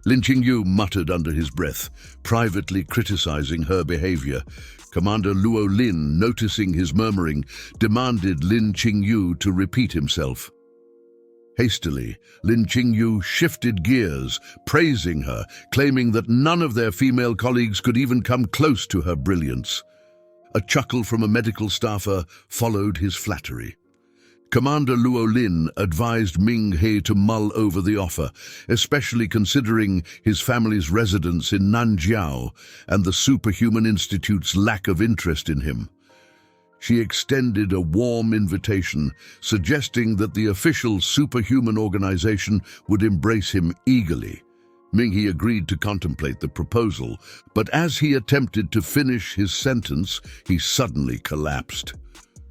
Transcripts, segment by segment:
Lin Qingyu muttered under his breath, privately criticizing her behavior. Commander Luo Lin, noticing his murmuring, demanded Lin Qingyu to repeat himself. Hastily, Lin Qingyu shifted gears, praising her, claiming that none of their female colleagues could even come close to her brilliance. A chuckle from a medical staffer followed his flattery. Commander Luo Lin advised MingHe to mull over the offer, especially considering his family's residence in Nanjiao and the Superhuman Institute's lack of interest in him. She extended a warm invitation, suggesting that the official superhuman organization would embrace him eagerly. MingHe agreed to contemplate the proposal, but as he attempted to finish his sentence, he suddenly collapsed.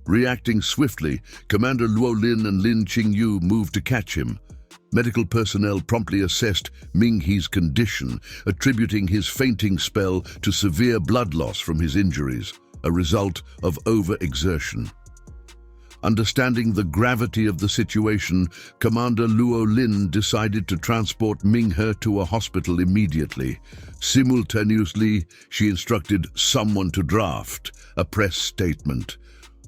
Reacting swiftly, Commander Luo Lin and Lin Qingyu moved to catch him. Medical personnel promptly assessed MingHe's condition, attributing his fainting spell to severe blood loss from his injuries, a result of overexertion. Understanding the gravity of the situation, Commander Luo Lin decided to transport MingHe to a hospital immediately. Simultaneously, she instructed someone to draft a press statement.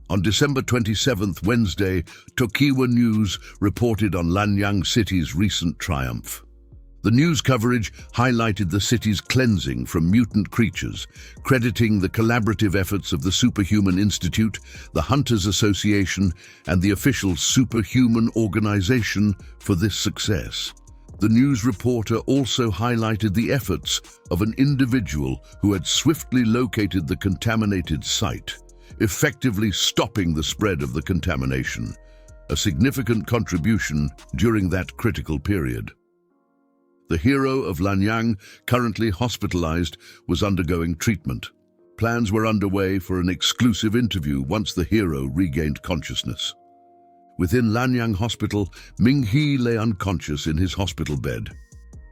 On December 27th, Wednesday, Tokiwa News reported on Lanyang City's recent triumph. The news coverage highlighted the city's cleansing from mutant creatures, crediting the collaborative efforts of the Superhuman Institute, the Hunters Association, and the official Superhuman Organization for this success. The news reporter also highlighted the efforts of an individual who had swiftly located the contaminated site, effectively stopping the spread of the contamination, a significant contribution during that critical period. The hero of Lanyang, currently hospitalized, was undergoing treatment. Plans were underway for an exclusive interview once the hero regained consciousness. Within Lanyang Hospital, MingHe lay unconscious in his hospital bed.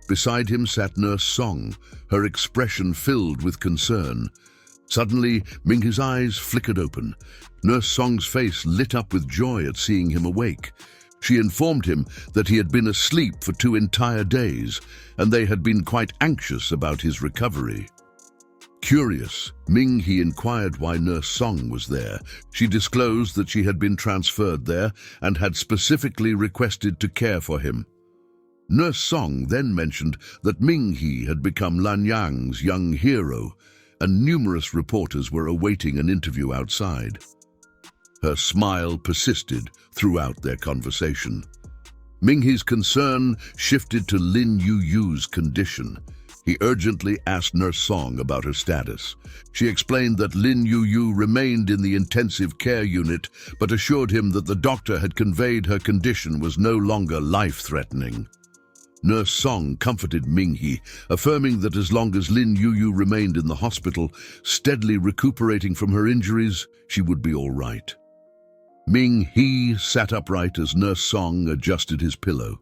Beside him sat Nurse Song, her expression filled with concern. Suddenly, MingHe's eyes flickered open. Nurse Song's face lit up with joy at seeing him awake. She informed him that he had been asleep for 2 entire days, and they had been quite anxious about his recovery. Curious, MingHe inquired why Nurse Song was there. She disclosed that she had been transferred there and had specifically requested to care for him. Nurse Song then mentioned that MingHe had become Lanyang's young hero, and numerous reporters were awaiting an interview outside. Her smile persisted throughout their conversation. MingHe's concern shifted to Lin Yuyu's condition. He urgently asked Nurse Song about her status. She explained that Lin Yuyu remained in the intensive care unit, but assured him that the doctor had conveyed her condition was no longer life-threatening. Nurse Song comforted MingHe, affirming that as long as Lin Yuyu remained in the hospital, steadily recuperating from her injuries, she would be all right. MingHe sat upright as Nurse Song adjusted his pillow.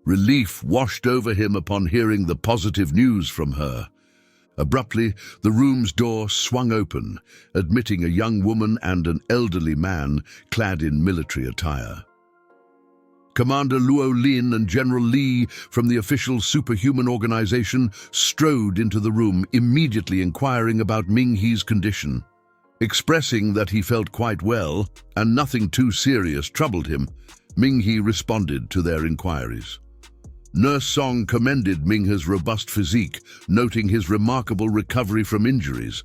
Relief washed over him upon hearing the positive news from her. Abruptly, the room's door swung open, admitting a young woman and an elderly man clad in military attire. Commander Luo Lin and General Li from the official superhuman organization strode into the room, immediately inquiring about MingHe's condition. Expressing that he felt quite well and nothing too serious troubled him, MingHe responded to their inquiries. Nurse Song commended MingHe's robust physique, noting his remarkable recovery from injuries.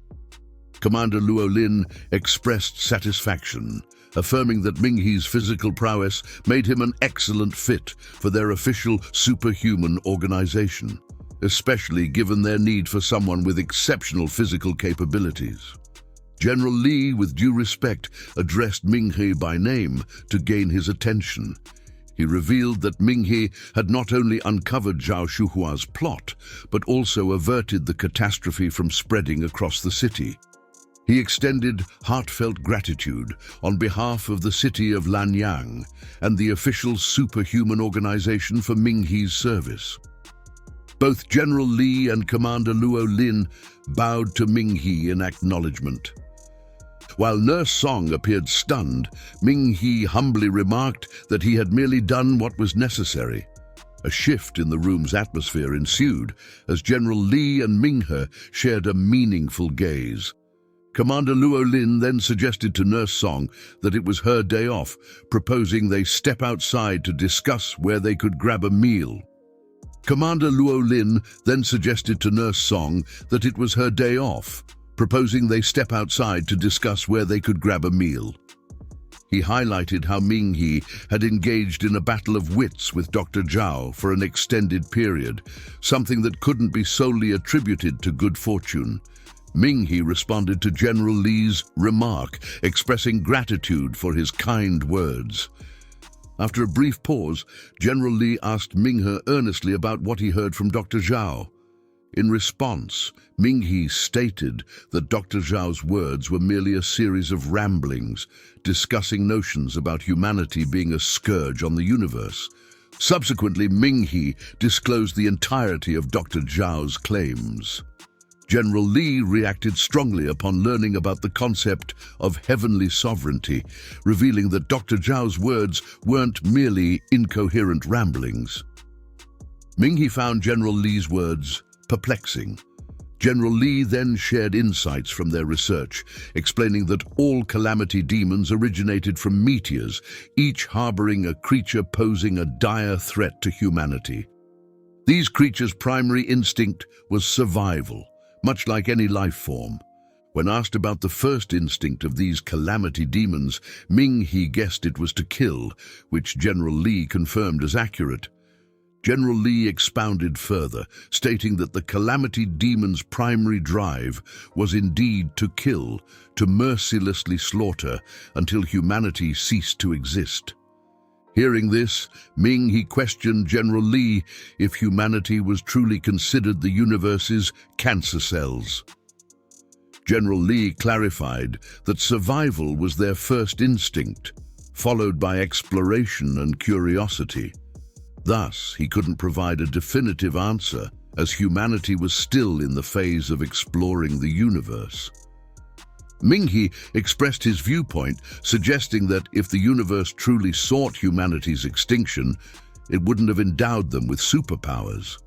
Commander Luo Lin expressed satisfaction, affirming that MingHe's physical prowess made him an excellent fit for their official superhuman organization, especially given their need for someone with exceptional physical capabilities. General Li, with due respect, addressed MingHe by name to gain his attention. He revealed that MingHe had not only uncovered Zhao Shuhua's plot, but also averted the catastrophe from spreading across the city. He extended heartfelt gratitude on behalf of the city of Lanyang and the official superhuman organization for MingHe's service. Both General Li and Commander Luo Lin bowed to MingHe in acknowledgement. While Nurse Song appeared stunned, MingHe humbly remarked that he had merely done what was necessary. A shift in the room's atmosphere ensued as General Li and MingHe shared a meaningful gaze. Commander Luo Lin then suggested to Nurse Song that it was her day off, proposing they step outside to discuss where they could grab a meal. Commander Luo Lin then suggested to Nurse Song that it was her day off, proposing they step outside to discuss where they could grab a meal. He highlighted how MingHe had engaged in a battle of wits with Dr. Zhao for an extended period, something that couldn't be solely attributed to good fortune. MingHe responded to General Li's remark, expressing gratitude for his kind words. After a brief pause, General Li asked MingHe earnestly about what he heard from Dr. Zhao. In response, MingHe stated that Dr. Zhao's words were merely a series of ramblings, discussing notions about humanity being a scourge on the universe. Subsequently, MingHe disclosed the entirety of Dr. Zhao's claims. General Li reacted strongly upon learning about the concept of heavenly sovereignty, revealing that Dr. Zhao's words weren't merely incoherent ramblings. MingHe found General Li's words perplexing. General Li then shared insights from their research, explaining that all Calamity demons originated from meteors, each harboring a creature posing a dire threat to humanity. These creatures' primary instinct was survival, much like any life form. When asked about the first instinct of these Calamity demons, MingHe guessed it was to kill, which General Li confirmed as accurate. General Li expounded further, stating that the Calamity demon's primary drive was indeed to kill, to mercilessly slaughter until humanity ceased to exist. Hearing this, MingHe questioned General Li if humanity was truly considered the universe's cancer cells. General Li clarified that survival was their first instinct, followed by exploration and curiosity. Thus, he couldn't provide a definitive answer, as humanity was still in the phase of exploring the universe. MingHe expressed his viewpoint, suggesting that if the universe truly sought humanity's extinction, it wouldn't have endowed them with superpowers.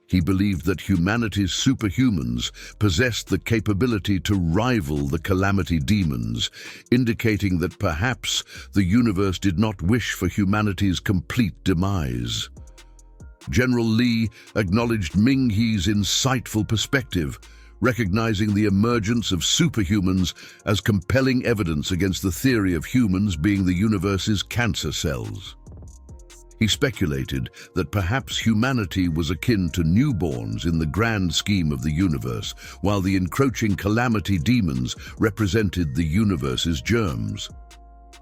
He believed that humanity's superhumans possessed the capability to rival the Calamity demons, indicating that perhaps the universe did not wish for humanity's complete demise. General Li acknowledged MingHe's insightful perspective, recognizing the emergence of superhumans as compelling evidence against the theory of humans being the universe's cancer cells. He speculated that perhaps humanity was akin to newborns in the grand scheme of the universe, while the encroaching Calamity demons represented the universe's germs.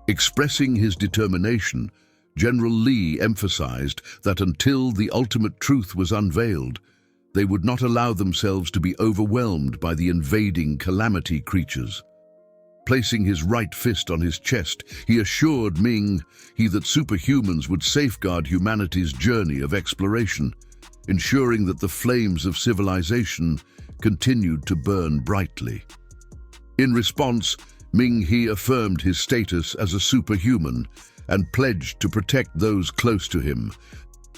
Expressing his determination, General Li emphasized that until the ultimate truth was unveiled, they would not allow themselves to be overwhelmed by the invading Calamity creatures. Placing his right fist on his chest, he assured MingHe that superhumans would safeguard humanity's journey of exploration, ensuring that the flames of civilization continued to burn brightly. In response, MingHe affirmed his status as a superhuman and pledged to protect those close to him.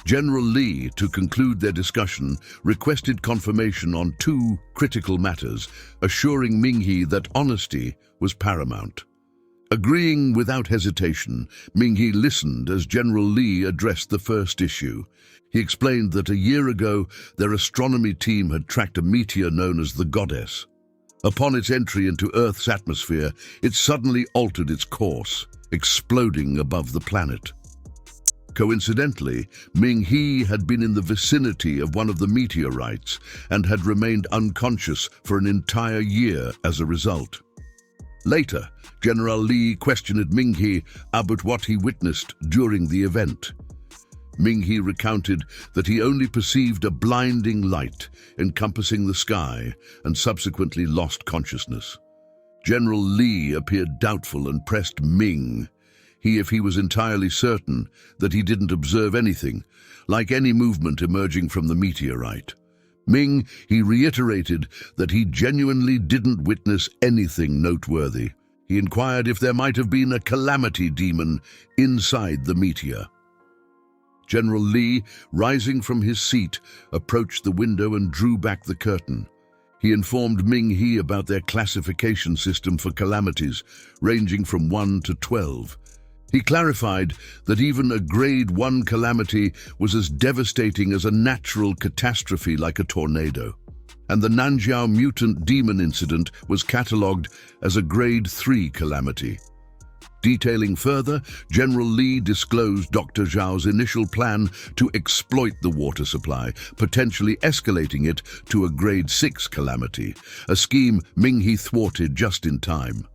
General Li, to conclude their discussion, requested confirmation on two critical matters, assuring MingHe that honesty was paramount. Agreeing without hesitation, MingHe listened as General Li addressed the first issue. He explained that a year ago, their astronomy team had tracked a meteor known as the Goddess. Upon its entry into Earth's atmosphere, it suddenly altered its course, exploding above the planet. Coincidentally, MingHe had been in the vicinity of one of the meteorites and had remained unconscious for an entire year as a result. Later, General Li questioned MingHe about what he witnessed during the event. MingHe recounted that he only perceived a blinding light encompassing the sky and subsequently lost consciousness. General Li appeared doubtful and pressed Ming if he was entirely certain that he didn't observe anything, like any movement emerging from the meteorite. He reiterated that he genuinely didn't witness anything noteworthy. He inquired if there might have been a Calamity demon inside the meteor. General Li, rising from his seat, approached the window and drew back the curtain. He informed MingHe about their classification system for calamities, ranging from 1 to 12. He clarified that even a grade 1 calamity was as devastating as a natural catastrophe like a tornado, and the Nanjiao mutant demon incident was catalogued as a grade 3 calamity. Detailing further, General Li disclosed Dr. Zhao's initial plan to exploit the water supply, potentially escalating it to a grade 6 calamity, a scheme MingHe thwarted just in time.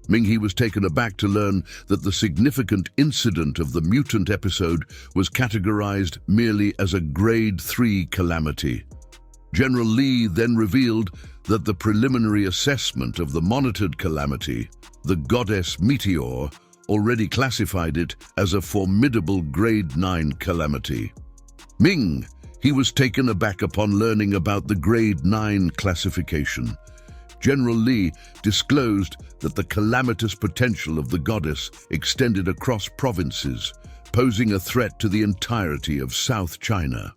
MingHe was taken aback to learn that the significant incident of the mutant episode was categorized merely as a grade 3 calamity. General Li then revealed that the preliminary assessment of the monitored calamity, the goddess Meteor, already classified it as a formidable grade 9 calamity. He was taken aback upon learning about the grade 9 classification. General Li disclosed that the calamitous potential of the goddess extended across provinces, posing a threat to the entirety of South China.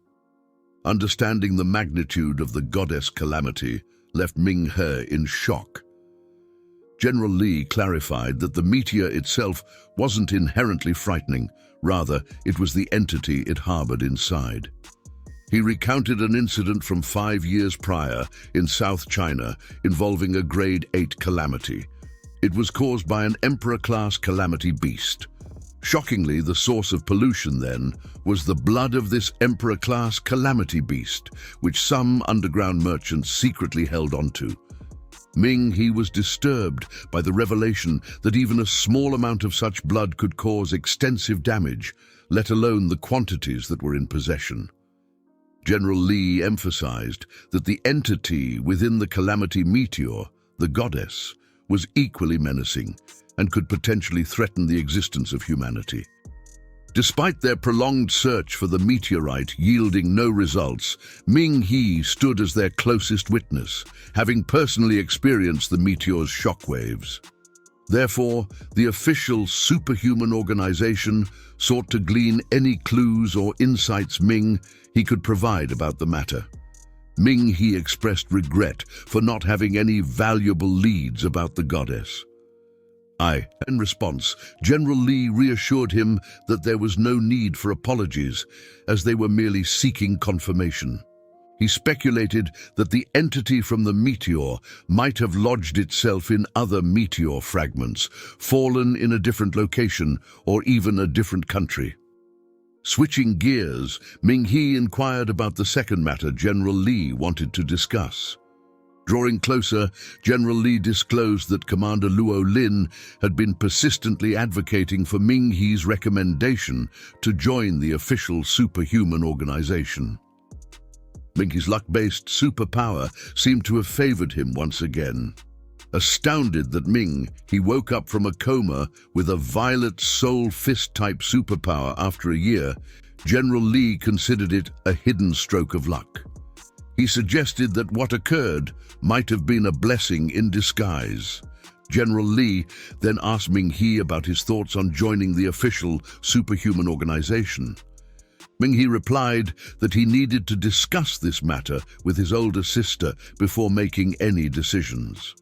Understanding the magnitude of the goddess calamity left MingHe in shock. General Li clarified that the meteor itself wasn't inherently frightening, rather it was the entity it harbored inside. He recounted an incident from 5 years prior in South China involving a grade 8 calamity. It was caused by an Emperor-class calamity beast. Shockingly, the source of pollution then was the blood of this Emperor-class calamity beast, which some underground merchants secretly held onto. MingHe was disturbed by the revelation that even a small amount of such blood could cause extensive damage, let alone the quantities that were in possession. General Li emphasized that the entity within the calamity meteor, the goddess, was equally menacing and could potentially threaten the existence of humanity. Despite their prolonged search for the meteorite yielding no results, MingHe stood as their closest witness, having personally experienced the meteor's shockwaves. Therefore, the official superhuman organization sought to glean any clues or insights MingHe could provide about the matter. MingHe expressed regret for not having any valuable leads about the goddess. In response, General Li reassured him that there was no need for apologies, as they were merely seeking confirmation. He speculated that the entity from the meteor might have lodged itself in other meteor fragments, fallen in a different location or even a different country. Switching gears, MingHe inquired about the second matter General Li wanted to discuss. Drawing closer, General Li disclosed that Commander Luo Lin had been persistently advocating for MingHe's recommendation to join the official superhuman organization. MingHe's luck-based superpower seemed to have favored him once again. Astounded that MingHe woke up from a coma with a violet soul fist-type superpower after a year, General Li considered it a hidden stroke of luck. He suggested that what occurred might have been a blessing in disguise. General Li then asked MingHe about his thoughts on joining the official superhuman organization. MingHe replied that he needed to discuss this matter with his older sister before making any decisions.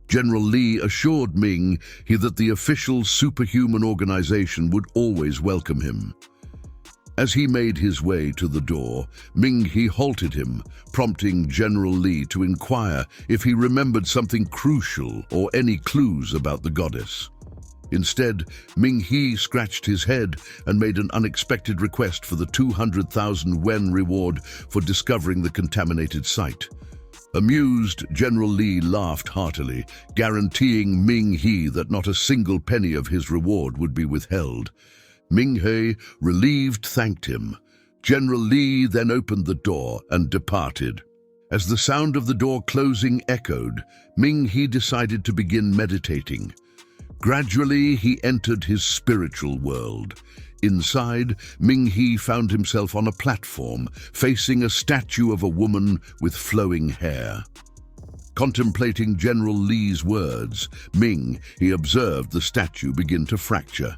General Li assured MingHe that the official superhuman organization would always welcome him. As he made his way to the door, MingHe halted him, prompting General Li to inquire if he remembered something crucial or any clues about the goddess. Instead, MingHe scratched his head and made an unexpected request for the 200,000 wen reward for discovering the contaminated site. Amused, General Li laughed heartily, guaranteeing MingHe that not a single penny of his reward would be withheld. MingHe, relieved, thanked him. General Li then opened the door and departed. As the sound of the door closing echoed, MingHe decided to begin meditating. Gradually, he entered his spiritual world. Inside, MingHe found himself on a platform, facing a statue of a woman with flowing hair. Contemplating General Li's words, MingHe observed the statue begin to fracture.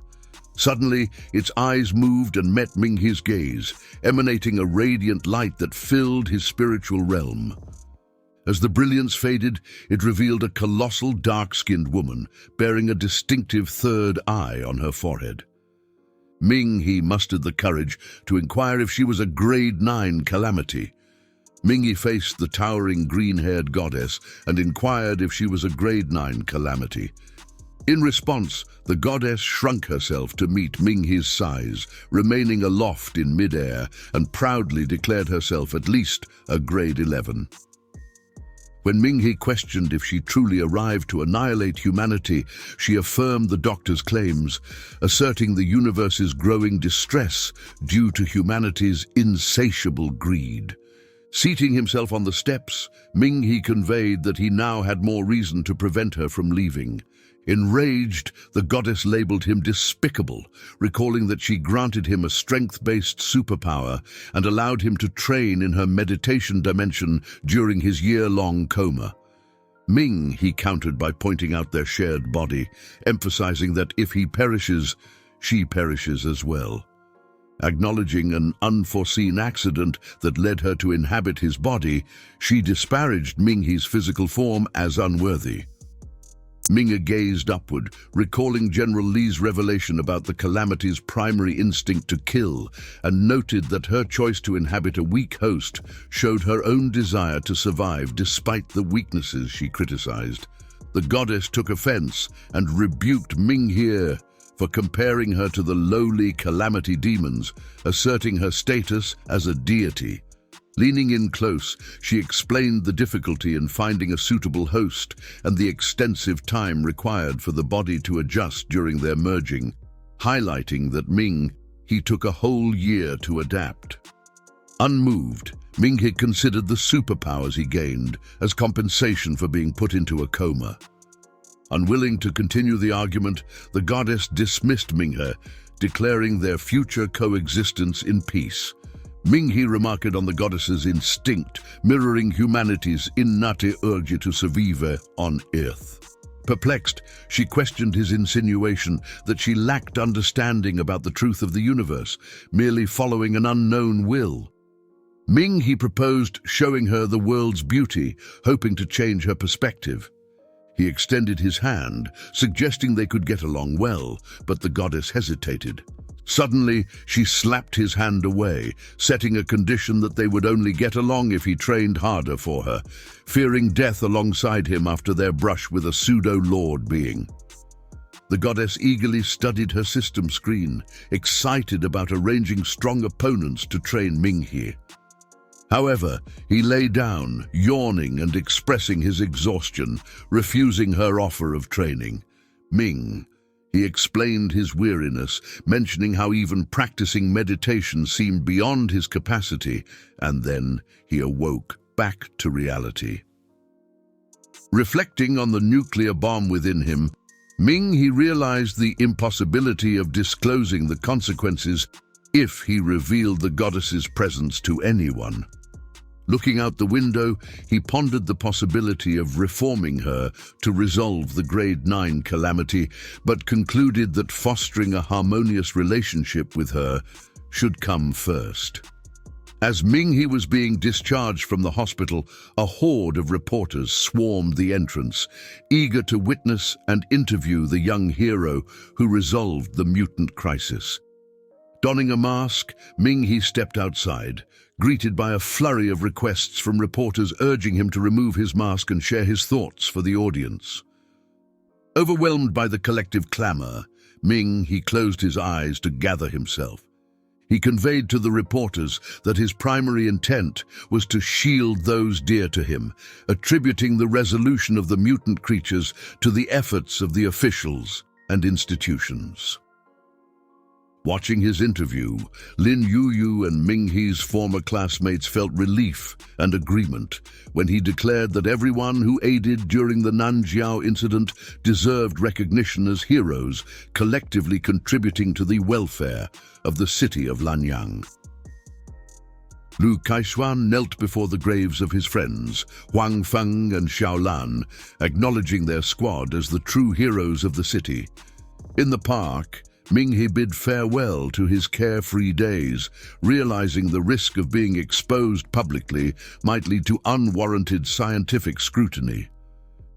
Suddenly, its eyes moved and met MingHe's gaze, emanating a radiant light that filled his spiritual realm. As the brilliance faded, it revealed a colossal, dark-skinned woman, bearing a distinctive third eye on her forehead. MingHe mustered the courage to inquire if she was a grade 9 Calamity. MingHe faced the towering green-haired goddess and inquired if she was a grade 9 Calamity. In response, the goddess shrunk herself to meet MingHe's size, remaining aloft in midair, and proudly declared herself at least a grade 11. When MingHe questioned if she truly arrived to annihilate humanity, she affirmed the doctor's claims, asserting the universe's growing distress due to humanity's insatiable greed. Seating himself on the steps, MingHe conveyed that he now had more reason to prevent her from leaving. Enraged, the goddess labeled him despicable, recalling that she granted him a strength-based superpower and allowed him to train in her meditation dimension during his year-long coma. MingHe countered by pointing out their shared body, emphasizing that if he perishes, she perishes as well. Acknowledging an unforeseen accident that led her to inhabit his body, she disparaged MingHe's physical form as unworthy. MingHe gazed upward, recalling General Li's revelation about the Calamity's primary instinct to kill, and noted that her choice to inhabit a weak host showed her own desire to survive despite the weaknesses she criticized. The goddess took offense and rebuked MingHe for comparing her to the lowly Calamity demons, asserting her status as a deity. Leaning in close, she explained the difficulty in finding a suitable host and the extensive time required for the body to adjust during their merging, highlighting that MingHe took a whole year to adapt. Unmoved, MingHe considered the superpowers he gained as compensation for being put into a coma. Unwilling to continue the argument, the goddess dismissed MingHe, declaring their future coexistence in peace. MingHe remarked on the goddess's instinct, mirroring humanity's innate urge to survive on Earth. Perplexed, she questioned his insinuation that she lacked understanding about the truth of the universe, merely following an unknown will. MingHe proposed showing her the world's beauty, hoping to change her perspective. He extended his hand, suggesting they could get along well, but the goddess hesitated. Suddenly, she slapped his hand away, setting a condition that they would only get along if he trained harder for her, fearing death alongside him after their brush with a pseudo-lord being. The goddess eagerly studied her system screen, excited about arranging strong opponents to train MingHe. However, he lay down, yawning and expressing his exhaustion, refusing her offer of training. He explained his weariness, mentioning how even practicing meditation seemed beyond his capacity, and then he awoke back to reality. Reflecting on the nuclear bomb within him, MingHe realized the impossibility of disclosing the consequences if he revealed the goddess's presence to anyone. Looking out the window, he pondered the possibility of reforming her to resolve the grade 9 Calamity, but concluded that fostering a harmonious relationship with her should come first. As MingHe was being discharged from the hospital, a horde of reporters swarmed the entrance, eager to witness and interview the young hero who resolved the mutant crisis. Donning a mask, MingHe stepped outside, greeted by a flurry of requests from reporters urging him to remove his mask and share his thoughts for the audience. Overwhelmed by the collective clamor, MingHe closed his eyes to gather himself. He conveyed to the reporters that his primary intent was to shield those dear to him, attributing the resolution of the mutant creatures to the efforts of the officials and institutions. Watching his interview, Lin Yuyu and MingHe's former classmates felt relief and agreement when he declared that everyone who aided during the Nanjiao incident deserved recognition as heroes, collectively contributing to the welfare of the city of Lanyang. Lu Kaishuan knelt before the graves of his friends, Huang Feng and Xiaolan, acknowledging their squad as the true heroes of the city. In the park, MingHe bid farewell to his carefree days, realizing the risk of being exposed publicly might lead to unwarranted scientific scrutiny.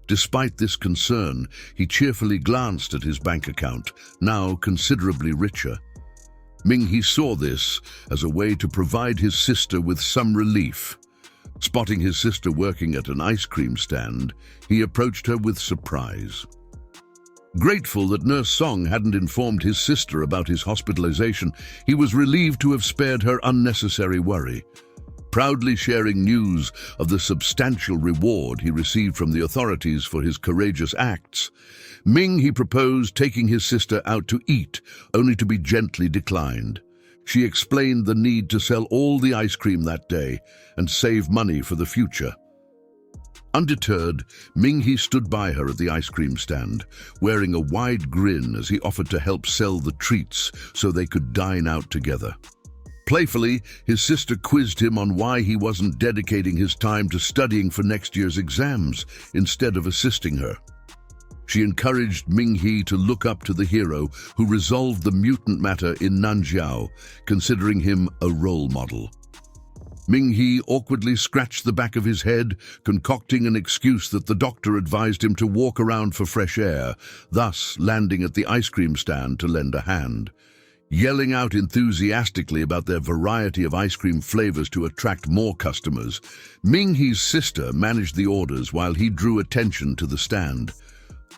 Despite this concern, he cheerfully glanced at his bank account, now considerably richer. MingHe saw this as a way to provide his sister with some relief. Spotting his sister working at an ice cream stand, he approached her with surprise. Grateful that Nurse Song hadn't informed his sister about his hospitalization, he was relieved to have spared her unnecessary worry. Proudly sharing news of the substantial reward he received from the authorities for his courageous acts, MingHe proposed taking his sister out to eat, only to be gently declined. She explained the need to sell all the ice cream that day and save money for the future. Undeterred, MingHe stood by her at the ice cream stand, wearing a wide grin as he offered to help sell the treats so they could dine out together. Playfully, his sister quizzed him on why he wasn't dedicating his time to studying for next year's exams instead of assisting her. She encouraged MingHe to look up to the hero who resolved the mutant matter in Nanjiao, considering him a role model. MingHe awkwardly scratched the back of his head, concocting an excuse that the doctor advised him to walk around for fresh air, thus landing at the ice cream stand to lend a hand. Yelling out enthusiastically about their variety of ice cream flavors to attract more customers, MingHe's sister managed the orders while he drew attention to the stand.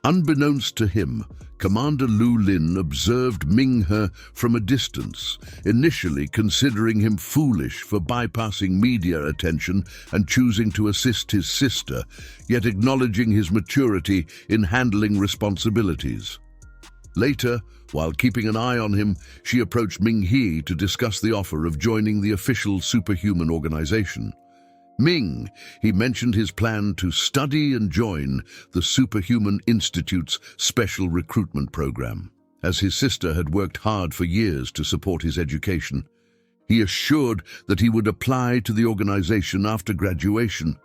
Unbeknownst to him, Commander Lu Lin observed MingHe from a distance, initially considering him foolish for bypassing media attention and choosing to assist his sister, yet acknowledging his maturity in handling responsibilities. Later, while keeping an eye on him, she approached MingHe to discuss the offer of joining the official superhuman organization. He mentioned his plan to study and join the Superhuman Institute's special recruitment program. As his sister had worked hard for years to support his education, he assured that he would apply to the organization after graduation.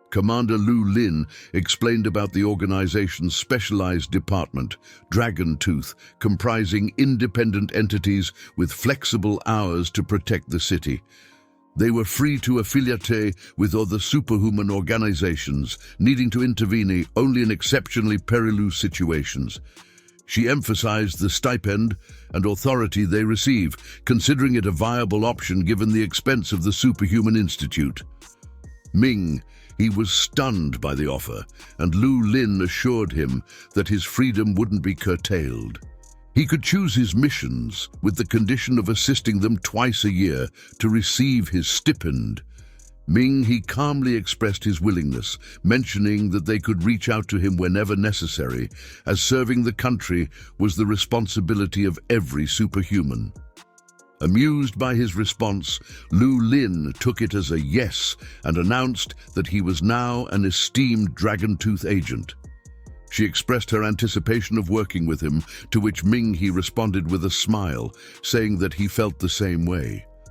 Commander Lu Lin explained about the organization's specialized department, Dragon Tooth, comprising independent entities with flexible hours to protect the city. They were free to affiliate with other superhuman organizations, needing to intervene only in exceptionally perilous situations. She emphasized the stipend and authority they receive, considering it a viable option given the expense of the Superhuman Institute. He was stunned by the offer, and Lu Lin assured him that his freedom wouldn't be curtailed. He could choose his missions with the condition of assisting them twice a year to receive his stipend. He calmly expressed his willingness, mentioning that they could reach out to him whenever necessary, as serving the country was the responsibility of every superhuman. Amused by his response, Lu Lin took it as a yes and announced that he was now an esteemed Dragon Tooth agent. She expressed her anticipation of working with him, to which MingHe responded with a smile, saying that he felt the same way.